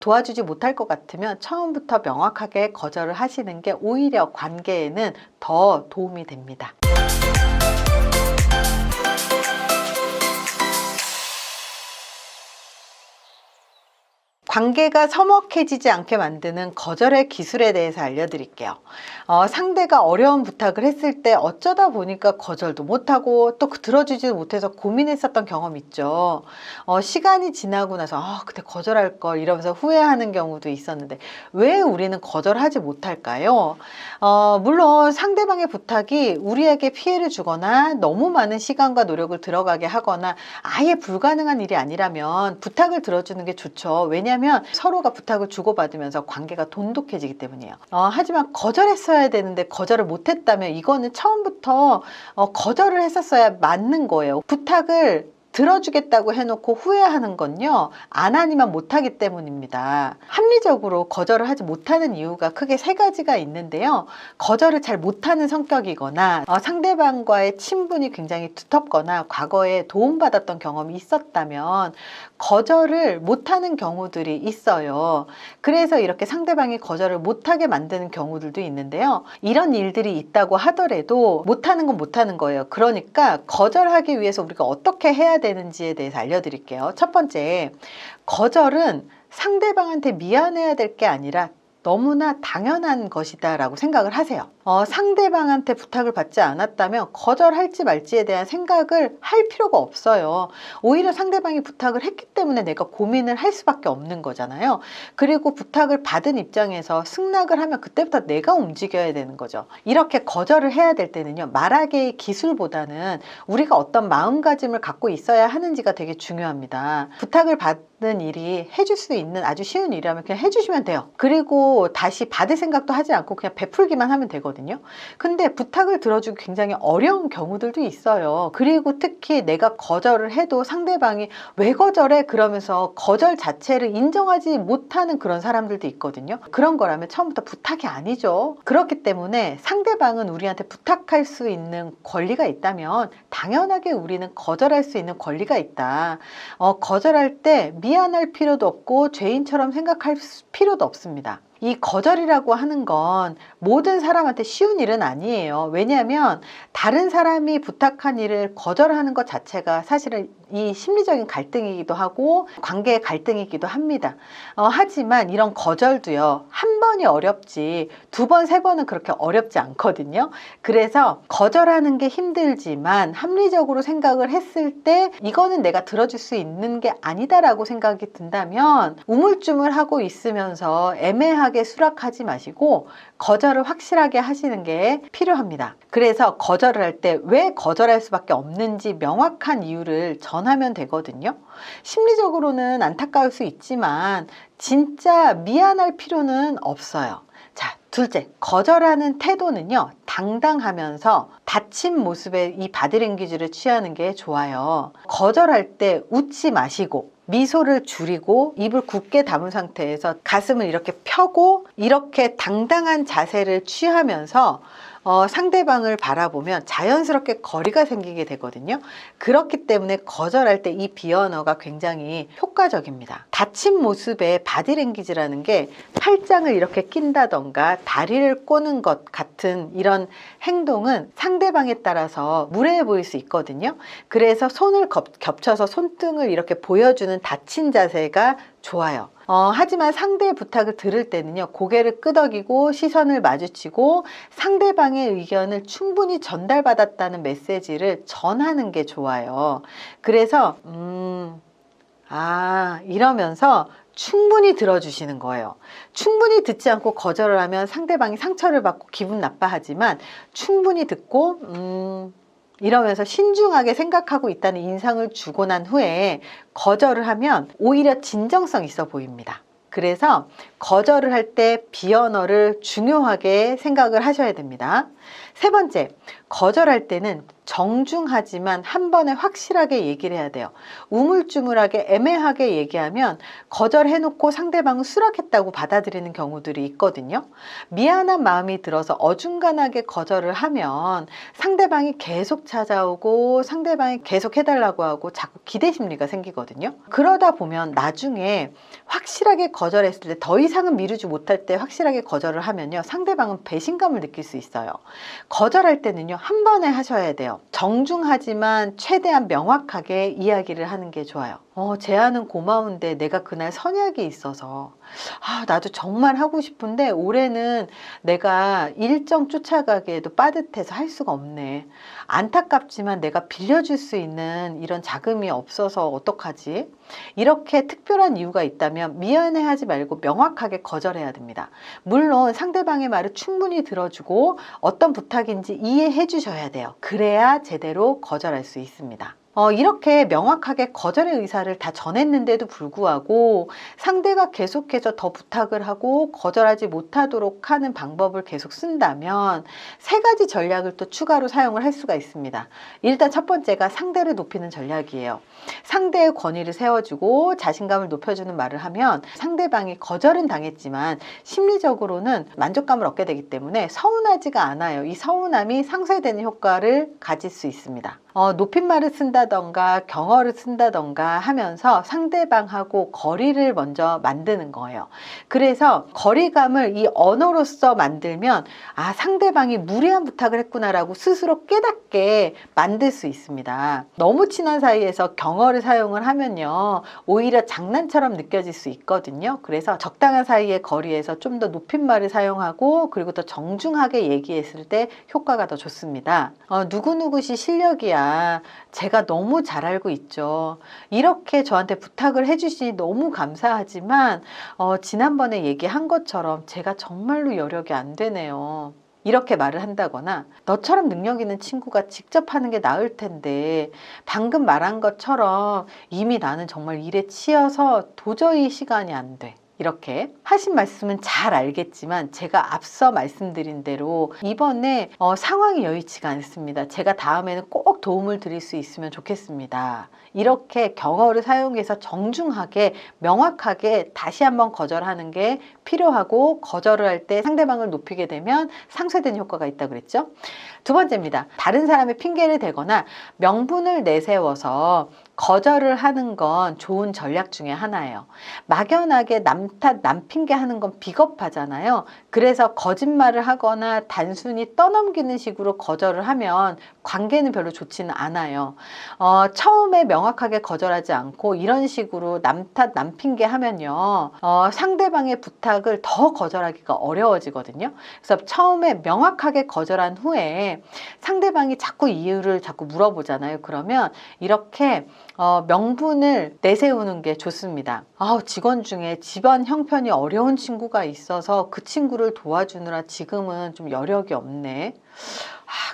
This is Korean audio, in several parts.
도와주지 못할 것 같으면 처음부터 명확하게 거절을 하시는 게 오히려 관계에는 더 도움이 됩니다. 관계가 서먹해지지 않게 만드는 거절의 기술에 대해서 알려드릴게요. 상대가 어려운 부탁을 했을 때 어쩌다 보니까 거절도 못하고 또 들어주지도 못해서 고민했었던 경험 있죠. 시간이 지나고 나서 그때 거절할 걸 이러면서 후회하는 경우도 있었는데 왜 우리는 거절하지 못할까요? 물론 상대방의 부탁이 우리에게 피해를 주거나 너무 많은 시간과 노력을 들어가게 하거나 아예 불가능한 일이 아니라면 부탁을 들어주는 게 좋죠. 왜냐하면 서로가 부탁을 주고받으면서 관계가 돈독해지기 때문이에요. 하지만 거절했어야 되는데 거절을 못했다면 이거는 처음부터 거절을 했었어야 맞는 거예요. 부탁을 들어주겠다고 해놓고 후회하는 건요, 안 하니만 못하기 때문입니다. 합리적으로 거절을 하지 못하는 이유가 크게 세 가지가 있는데요. 거절을 잘 못하는 성격이거나 상대방과의 친분이 굉장히 두텁거나 과거에 도움받았던 경험이 있었다면 거절을 못하는 경우들이 있어요. 그래서 이렇게 상대방이 거절을 못하게 만드는 경우들도 있는데요. 이런 일들이 있다고 하더라도 못하는 건 못하는 거예요. 그러니까 거절하기 위해서 우리가 어떻게 해야 되는지에 대해서 알려드릴게요. 첫 번째, 거절은 상대방한테 미안해야 될 게 아니라 너무나 당연한 것이다 라고 생각을 하세요. 상대방한테 부탁을 받지 않았다면 거절할지 말지에 대한 생각을 할 필요가 없어요. 오히려 상대방이 부탁을 했기 때문에 내가 고민을 할 수밖에 없는 거잖아요. 그리고 부탁을 받은 입장에서 승낙을 하면 그때부터 내가 움직여야 되는 거죠. 이렇게 거절을 해야 될 때는요, 말하기의 기술보다는 우리가 어떤 마음가짐을 갖고 있어야 하는지가 되게 중요합니다. 부탁을 받는 일이 해줄 수 있는 아주 쉬운 일이라면 그냥 해주시면 돼요. 그리고 다시 받을 생각도 하지 않고 그냥 베풀기만 하면 되거든요. 근데 부탁을 들어주기 굉장히 어려운 경우들도 있어요. 그리고 특히 내가 거절을 해도 상대방이 왜 거절해? 그러면서 거절 자체를 인정하지 못하는 그런 사람들도 있거든요. 그런 거라면 처음부터 부탁이 아니죠. 그렇기 때문에 상대방은 우리한테 부탁할 수 있는 권리가 있다면 당연하게 우리는 거절할 수 있는 권리가 있다. 거절할 때 미안할 필요도 없고 죄인처럼 생각할 필요도 없습니다. 이 거절이라고 하는 건 모든 사람한테 쉬운 일은 아니에요. 왜냐하면 다른 사람이 부탁한 일을 거절하는 것 자체가 사실은 이 심리적인 갈등이기도 하고 관계의 갈등이기도 합니다. 하지만 이런 거절도요, 한 번이 어렵지 두 번, 세 번은 그렇게 어렵지 않거든요. 그래서 거절하는 게 힘들지만 합리적으로 생각을 했을 때 이거는 내가 들어줄 수 있는 게 아니다라고 생각이 든다면 우물쭈물하고 있으면서 애매하게 수락하지 마시고 거절을 확실하게 하시는 게 필요합니다. 그래서 거절을 할 때 왜 거절할 수밖에 없는지 명확한 이유를 전하면 되거든요. 심리적으로는 안타까울 수 있지만 진짜 미안할 필요는 없어요. 자, 둘째, 거절하는 태도는요, 당당하면서 다친 모습의 이 바디랭귀지를 취하는 게 좋아요. 거절할 때 웃지 마시고 미소를 줄이고 입을 굳게 담은 상태에서 가슴을 이렇게 펴고 이렇게 당당한 자세를 취하면서 상대방을 바라보면 자연스럽게 거리가 생기게 되거든요. 그렇기 때문에 거절할 때 이 비언어가 굉장히 효과적입니다. 다친 모습의 바디랭귀지라는 게 팔짱을 이렇게 낀다던가 다리를 꼬는 것 같은 이런 행동은 상대방에 따라서 무례해 보일 수 있거든요. 그래서 손을 겹쳐서 손등을 이렇게 보여주는 다친 자세가 좋아요. 하지만 상대의 부탁을 들을 때는요, 고개를 끄덕이고 시선을 마주치고 상대방의 의견을 충분히 전달받았다는 메시지를 전하는 게 좋아요. 그래서 이러면서 충분히 들어주시는 거예요. 충분히 듣지 않고 거절을 하면 상대방이 상처를 받고 기분 나빠하지만 충분히 듣고 이러면서 신중하게 생각하고 있다는 인상을 주고 난 후에 거절을 하면 오히려 진정성 있어 보입니다. 그래서 거절을 할 때 비언어를 중요하게 생각을 하셔야 됩니다. 세 번째, 거절할 때는 정중하지만 한 번에 확실하게 얘기를 해야 돼요. 우물쭈물하게 애매하게 얘기하면 거절해놓고 상대방은 수락했다고 받아들이는 경우들이 있거든요. 미안한 마음이 들어서 어중간하게 거절을 하면 상대방이 계속 찾아오고 상대방이 계속 해달라고 하고 자꾸 기대 심리가 생기거든요. 그러다 보면 나중에 확실하게 거절했을 때 더 이상은 미루지 못할 때 확실하게 거절을 하면요, 상대방은 배신감을 느낄 수 있어요. 거절할 때는요, 한 번에 하셔야 돼요. 정중하지만 최대한 명확하게 이야기를 하는 게 좋아요. 제안은 고마운데 내가 그날 선약이 있어서 나도 정말 하고 싶은데 올해는 내가 일정 쫓아가기에도 빠듯해서 할 수가 없네. 안타깝지만 내가 빌려줄 수 있는 이런 자금이 없어서 어떡하지? 이렇게 특별한 이유가 있다면 미안해하지 말고 명확하게 거절해야 됩니다. 물론 상대방의 말을 충분히 들어주고 어떤 부탁인지 이해해 주셔야 돼요. 그래야 제대로 거절할 수 있습니다. 이렇게 명확하게 거절의 의사를 다 전했는데도 불구하고 상대가 계속해서 더 부탁을 하고 거절하지 못하도록 하는 방법을 계속 쓴다면 세 가지 전략을 또 추가로 사용을 할 수가 있습니다. 일단 첫 번째가 상대를 높이는 전략이에요. 상대의 권위를 세워주고 자신감을 높여주는 말을 하면 상대방이 거절은 당했지만 심리적으로는 만족감을 얻게 되기 때문에 서운하지가 않아요. 이 서운함이 상쇄되는 효과를 가질 수 있습니다. 높임말을 쓴다던가 경어를 쓴다던가 하면서 상대방하고 거리를 먼저 만드는 거예요. 그래서 거리감을 이 언어로서 만들면 상대방이 무리한 부탁을 했구나라고 스스로 깨닫게 만들 수 있습니다. 너무 친한 사이에서 경어를 사용을 하면요, 오히려 장난처럼 느껴질 수 있거든요. 그래서 적당한 사이의 거리에서 좀 더 높임말을 사용하고 그리고 더 정중하게 얘기했을 때 효과가 더 좋습니다. 누구누구시 실력이야. 제가 너무 잘 알고 있죠. 이렇게 저한테 부탁을 해주시니 너무 감사하지만 지난번에 얘기한 것처럼 제가 정말로 여력이 안 되네요. 이렇게 말을 한다거나 너처럼 능력 있는 친구가 직접 하는 게 나을 텐데 방금 말한 것처럼 이미 나는 정말 일에 치여서 도저히 시간이 안 돼. 이렇게 하신 말씀은 잘 알겠지만 제가 앞서 말씀드린 대로 이번에 상황이 여의치가 않습니다. 제가 다음에는 꼭 도움을 드릴 수 있으면 좋겠습니다. 이렇게 경어를 사용해서 정중하게 명확하게 다시 한번 거절하는 게 필요하고 거절을 할 때 상대방을 높이게 되면 상쇄되는 효과가 있다고 그랬죠. 두 번째입니다. 다른 사람의 핑계를 대거나 명분을 내세워서 거절을 하는 건 좋은 전략 중에 하나예요. 막연하게 남 탓, 남 핑계하는 건 비겁하잖아요. 그래서 거짓말을 하거나 단순히 떠넘기는 식으로 거절을 하면 관계는 별로 좋지는 않아요. 처음에 명확하게 거절하지 않고 이런 식으로 남 탓, 남 핑계하면요, 상대방의 부탁을 더 거절하기가 어려워지거든요. 그래서 처음에 명확하게 거절한 후에 상대방이 자꾸 이유를 자꾸 물어보잖아요. 그러면 이렇게 명분을 내세우는 게 좋습니다. 직원 중에 집안 형편이 어려운 친구가 있어서 그 친구를 도와주느라 지금은 좀 여력이 없네.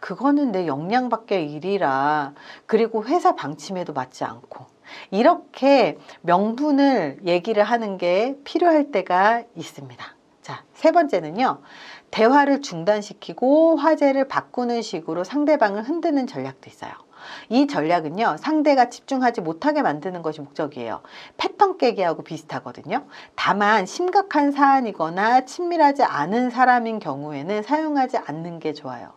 그거는 내 역량 밖의 일이라. 그리고 회사 방침에도 맞지 않고. 이렇게 명분을 얘기를 하는 게 필요할 때가 있습니다. 자, 세 번째는요. 대화를 중단시키고 화제를 바꾸는 식으로 상대방을 흔드는 전략도 있어요. 이 전략은요, 상대가 집중하지 못하게 만드는 것이 목적이에요. 패턴 깨기하고 비슷하거든요. 다만 심각한 사안이거나 친밀하지 않은 사람인 경우에는 사용하지 않는 게 좋아요.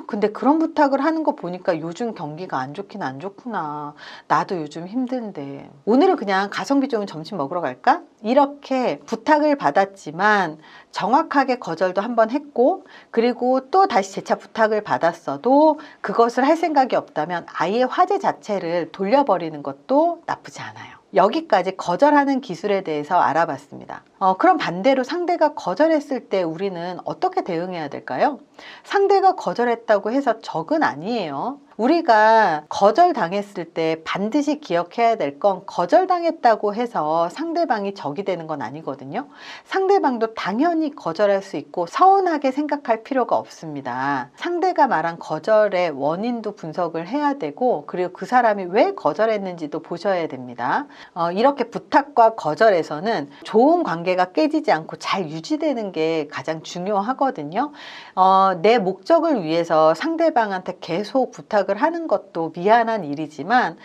근데 그런 부탁을 하는 거 보니까 요즘 경기가 안 좋긴 안 좋구나. 나도 요즘 힘든데 오늘은 그냥 가성비 좋은 점심 먹으러 갈까? 이렇게 부탁을 받았지만 정확하게 거절도 한번 했고, 그리고 또 다시 재차 부탁을 받았어도 그것을 할 생각이 없다면 아예 화제 자체를 돌려버리는 것도 나쁘지 않아요. 여기까지 거절하는 기술에 대해서 알아봤습니다. 그럼 반대로 상대가 거절했을 때 우리는 어떻게 대응해야 될까요? 상대가 거절했다고 해서 적은 아니에요. 우리가 거절당했을 때 반드시 기억해야 될 건 거절당했다고 해서 상대방이 적이 되는 건 아니거든요. 상대방도 당연히 거절할 수 있고 서운하게 생각할 필요가 없습니다. 상대가 말한 거절의 원인도 분석을 해야 되고 그리고 그 사람이 왜 거절했는지도 보셔야 됩니다. 이렇게 부탁과 거절에서는 좋은 관계가 깨지지 않고 잘 유지되는 게 가장 중요하거든요. 내 목적을 위해서 상대방한테 계속 부탁을 하는 것도 미안한 일이지만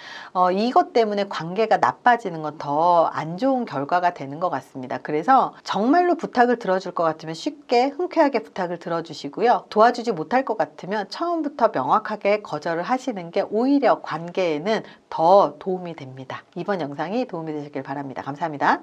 이것 때문에 관계가 나빠지는 건 더 안 좋은 결과가 되는 것 같습니다. 그래서 정말로 부탁을 들어줄 것 같으면 쉽게 흔쾌하게 부탁을 들어주시고요. 도와주지 못할 것 같으면 처음부터 명확하게 거절을 하시는 게 오히려 관계에는 더 도움이 됩니다. 이번 영상이 도움이 되셨길 바랍니다. 감사합니다.